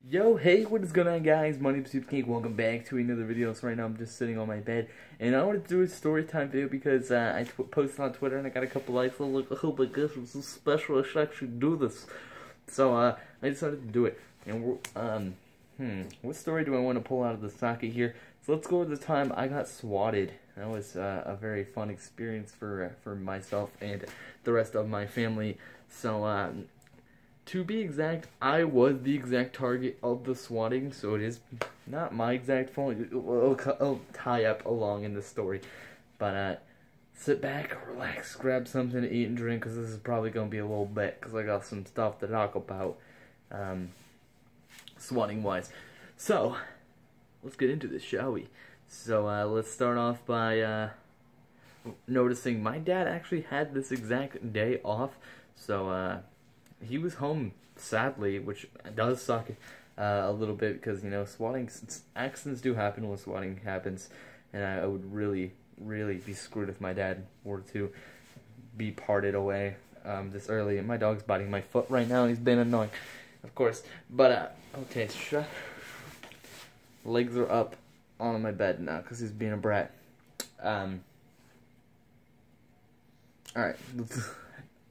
Yo, hey, what is going on, guys? My name is Cake. Welcome back to another video. So right now I'm just sitting on my bed, and I wanted to do a story time video because I posted on Twitter and I got a couple likes. I'm like, oh my gosh, it's so special. I should actually do this. So I decided to do it. And we're, what story do I want to pull out of the socket here? So let's go over the time I got swatted. That was a very fun experience for myself and the rest of my family. So to be exact, I was the exact target of the swatting, so it is not my exact fault. It'll tie up along in the story. But sit back, relax, grab something to eat and drink, because this is probably going to be a little bit, because I got some stuff to talk about, swatting-wise. So, let's get into this, shall we? So, let's start off by noticing my dad actually had this exact day off, so he was home, sadly, which does suck a little bit because, you know, swatting, accidents do happen when swatting happens, and I would really, really be screwed if my dad were to be parted away this early. And my dog's biting my foot right now, and he's been annoying, of course. But, okay, legs are up on my bed now because he's being a brat. Alright.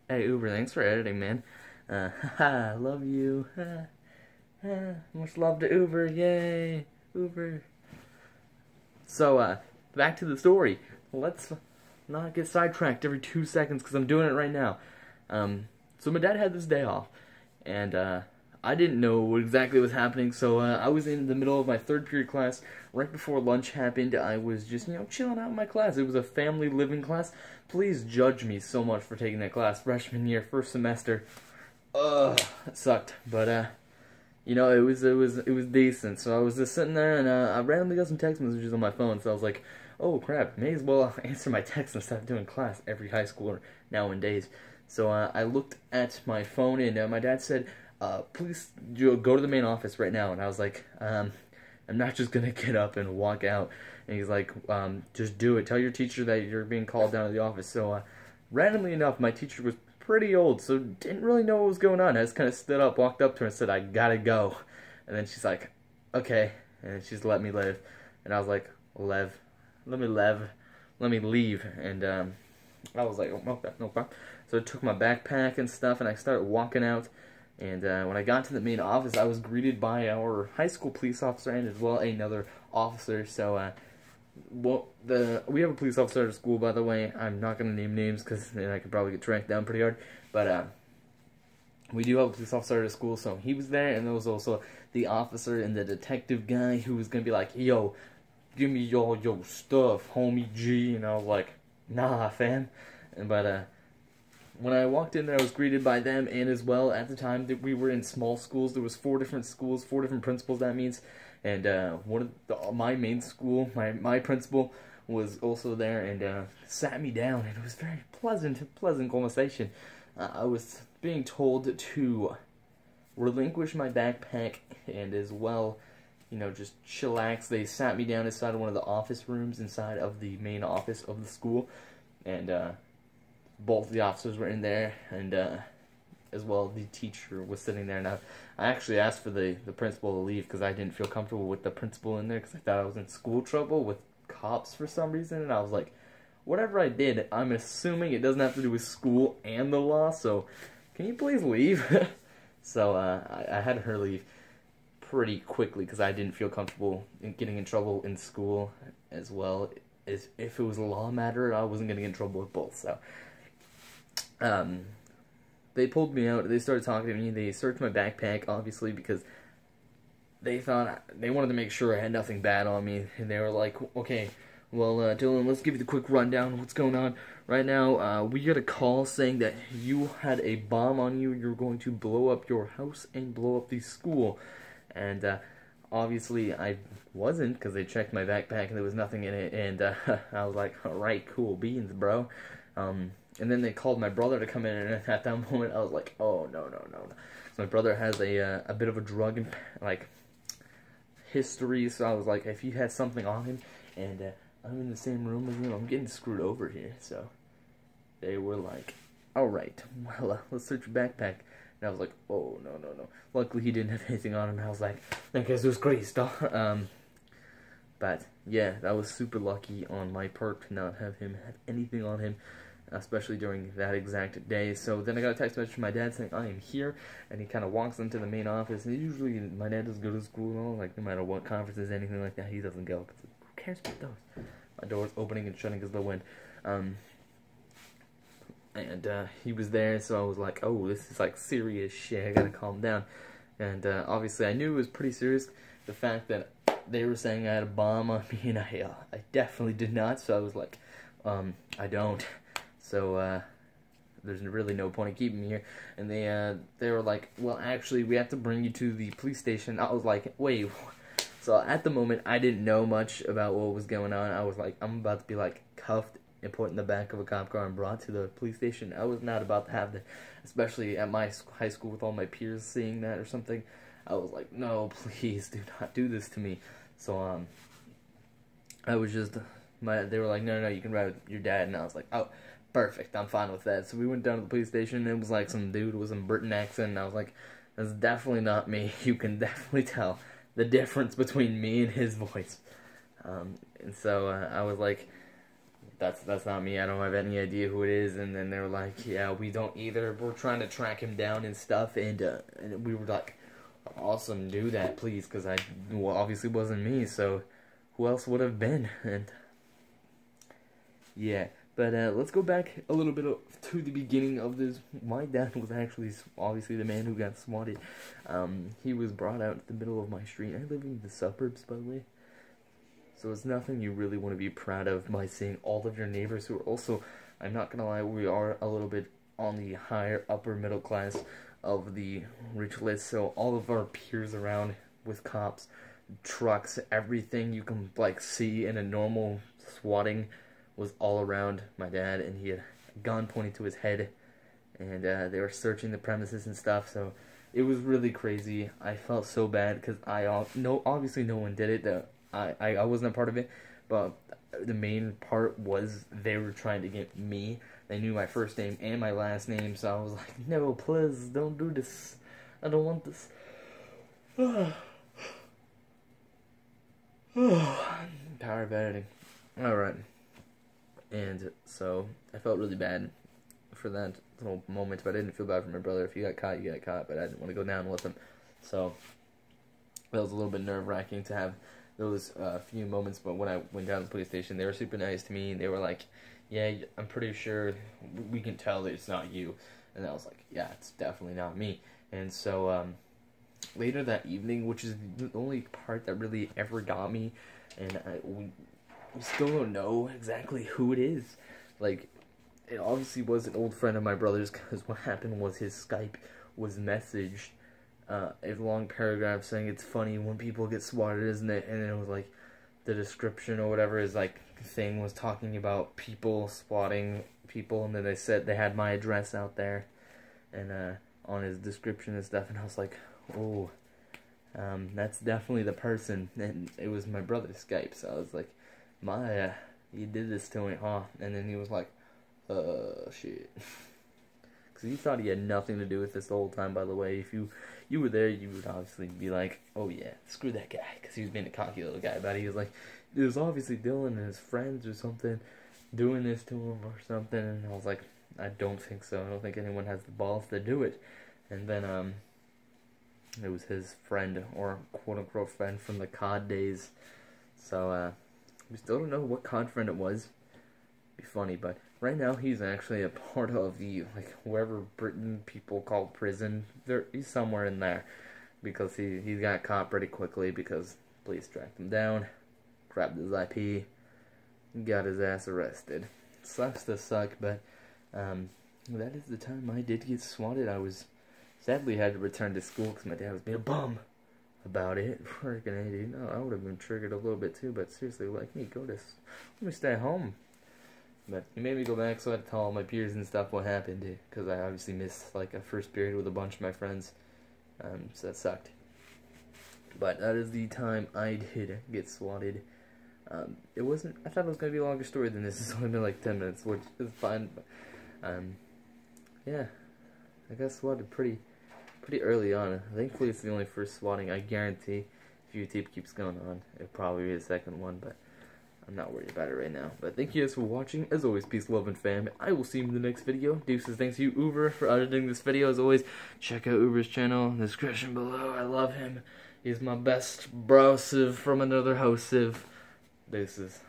Hey, Uber, thanks for editing, man. Haha, love you. Much love to Uber, yay, Uber. So, back to the story. Let's not get sidetracked every 2 seconds, because I'm doing it right now. So my dad had this day off, and, I didn't know what exactly was happening, so, I was in the middle of my third period class. Right before lunch happened, I was just, you know, chilling out in my class. It was a family living class. Please judge me so much for taking that class. Freshman year, first semester. It sucked, but, you know, it was decent, so I was just sitting there, and, I randomly got some text messages on my phone, so I was like, oh crap, may as well answer my text instead of doing class every high schooler nowadays. So, I looked at my phone, and, my dad said, please go to the main office right now, and I was like, I'm not just gonna get up and walk out, and he's like, just do it, tell your teacher that you're being called down to the office. So, randomly enough, my teacher was pretty old, so didn't really know what was going on. I just kind of stood up, walked up to her and said, I gotta go. And then she's like, okay, and she's let me live. And I was like, let me leave. And I was like, oh, okay, no problem. So I took my backpack and stuff, and I started walking out. And when I got to the main office, I was greeted by our high school police officer and as well another officer. So we have a police officer at school, by the way. I'm not going to name names because then I could probably get tracked down pretty hard. But we do have a police officer at school, so he was there. And there was also the officer and the detective guy who was going to be like, yo, give me all your stuff, homie G. And I was like, nah, fam. But when I walked in there, I was greeted by them, and as well, at the time that we were in small schools, there was 4 different schools, 4 different principals, that means. And one of my main school, my principal was also there and sat me down, and it was very pleasant conversation. I was being told to relinquish my backpack and as well, you know, just chillax. They sat me down inside one of the office rooms inside of the main office of the school, and both the officers were in there, and as well, the teacher was sitting there. Now, I actually asked for the principal to leave because I didn't feel comfortable with the principal in there because I thought I was in school trouble with cops for some reason, and I was like, whatever I did, I'm assuming it doesn't have to do with school and the law, so can you please leave? So, I had her leave pretty quickly because I didn't feel comfortable in getting in trouble in school as well. As if it was a law matter, I wasn't going to get in trouble with both, so they pulled me out, they started talking to me, they searched my backpack, obviously, because they thought, they wanted to make sure I had nothing bad on me, and they were like, okay, well, Dylan, let's give you the quick rundown of what's going on. Right now, we got a call saying that you had a bomb on you, you're going to blow up your house and blow up the school, and, obviously, I wasn't, because they checked my backpack and there was nothing in it, and, I was like, alright, cool beans, bro. And then they called my brother to come in, and at that moment, I was like, oh, no. So my brother has a bit of a drug, like, history, so I was like, if you had something on him, and I'm in the same room as him, I'm getting screwed over here. So they were like, alright, well, let's search your backpack. And I was like, oh, no. Luckily, he didn't have anything on him. I was like, I guess it was great. But, yeah, that was super lucky on my part to not have him have anything on him, especially during that exact day. So then I got a text message from my dad saying, I am here, and he kind of walks into the main office, and usually my dad doesn't go to school and all, like, no matter what conferences, anything like that, he doesn't go, because who cares about those? My door's opening and shutting because of the wind. And he was there, so I was like, oh, this is like serious shit, I gotta calm down. And obviously I knew it was pretty serious, the fact that they were saying I had a bomb on me, and I definitely did not, so I was like, I don't. So there's really no point in keeping me here. And they were like, well, actually, we have to bring you to the police station. I was like, wait. So at the moment, I didn't know much about what was going on. I was like, I'm about to be like cuffed and put in the back of a cop car and brought to the police station. I was not about to have that, especially at my high school with all my peers seeing that or something. I was like, no, please do not do this to me. So I was just, they were like, no, you can ride with your dad. And I was like, oh, perfect, I'm fine with that. So we went down to the police station, and it was like some dude with some Britain accent, and I was like, that's definitely not me. You can definitely tell the difference between me and his voice. And so I was like, that's not me, I don't have any idea who it is. And then they were like, yeah, we don't either, we're trying to track him down and stuff. And we were like, awesome, do that please, because obviously wasn't me, so who else would have been? And yeah, but let's go back a little bit to the beginning of this. My dad was actually obviously the man who got swatted. He was brought out in the middle of my street. I live in the suburbs, by the way, so it's nothing you really want to be proud of by seeing all of your neighbors who are also, I'm not gonna lie, we are a little bit on the higher upper middle class of the rich list, so all of our peers around with cops, trucks, everything you can like see in a normal swatting was all around my dad, and he had a gun pointing to his head, and they were searching the premises and stuff. So it was really crazy. I felt so bad because obviously no one did it. I wasn't a part of it, but the main part was they were trying to get me. They knew my first name and my last name, so I was like, no, please, don't do this. I don't want this. Power of editing. Alright. And so, I felt really bad for that little moment, but I didn't feel bad for my brother. If you got caught, you got caught, but I didn't want to go down with him. So, that was a little bit nerve-wracking to have those few moments, but when I went down to the police station, they were super nice to me. They were like, yeah, I'm pretty sure we can tell that it's not you. And I was like, yeah, it's definitely not me. And so, later that evening, which is the only part that really ever got me, and we still don't know exactly who it is. Like, it obviously was an old friend of my brother's, because what happened was his Skype was messaged a long paragraph saying it's funny when people get swatted, isn't it? And it was like, the description or whatever is like, thing was talking about people swatting people, and then they said they had my address out there, and on his description and stuff, and I was like, oh, that's definitely the person. And it was my brother's Skype, so I was like, you did this to me, huh? And then he was like, shit. Because he thought he had nothing to do with this the whole time, by the way. If you were there, you would obviously be like, oh yeah, screw that guy, because he was being a cocky little guy about it. He was like, it was obviously Dylan and his friends or something doing this to him or something, and I was like, I don't think so. I don't think anyone has the balls to do it. And then, it was his friend, or quote-unquote friend from the COD days. So, we still don't know what COD friend it was. Be funny, but right now he's actually a part of the, like, wherever Britain people call prison. He's somewhere in there, because he got caught pretty quickly, because police tracked him down, grabbed his IP, got his ass arrested. Sucks to suck, but, that is the time I did get swatted. I was, sadly had to return to school, because my dad was being a bum about it. Freaking idiot. No, I would have been triggered a little bit too, but seriously, like me, let me stay home. But he made me go back, so I had to tell all my peers and stuff what happened, because I obviously missed, like, a first period with a bunch of my friends, so that sucked. But that is the time I did get swatted. It wasn't, I thought it was going to be a longer story than this. It's only been like 10 minutes, which is fine, but, yeah, I got swatted pretty pretty early on. Thankfully, it's the only first swatting. I guarantee if YouTube keeps going on, it'll probably be the second one, but I'm not worried about it right now. But thank you guys for watching. As always, peace, love, and fam. I will see you in the next video. Deuces, thanks to you, Uber, for editing this video. As always, check out Uber's channel in the description below. I love him. He's my best bro-siv from another host-siv. Deuces.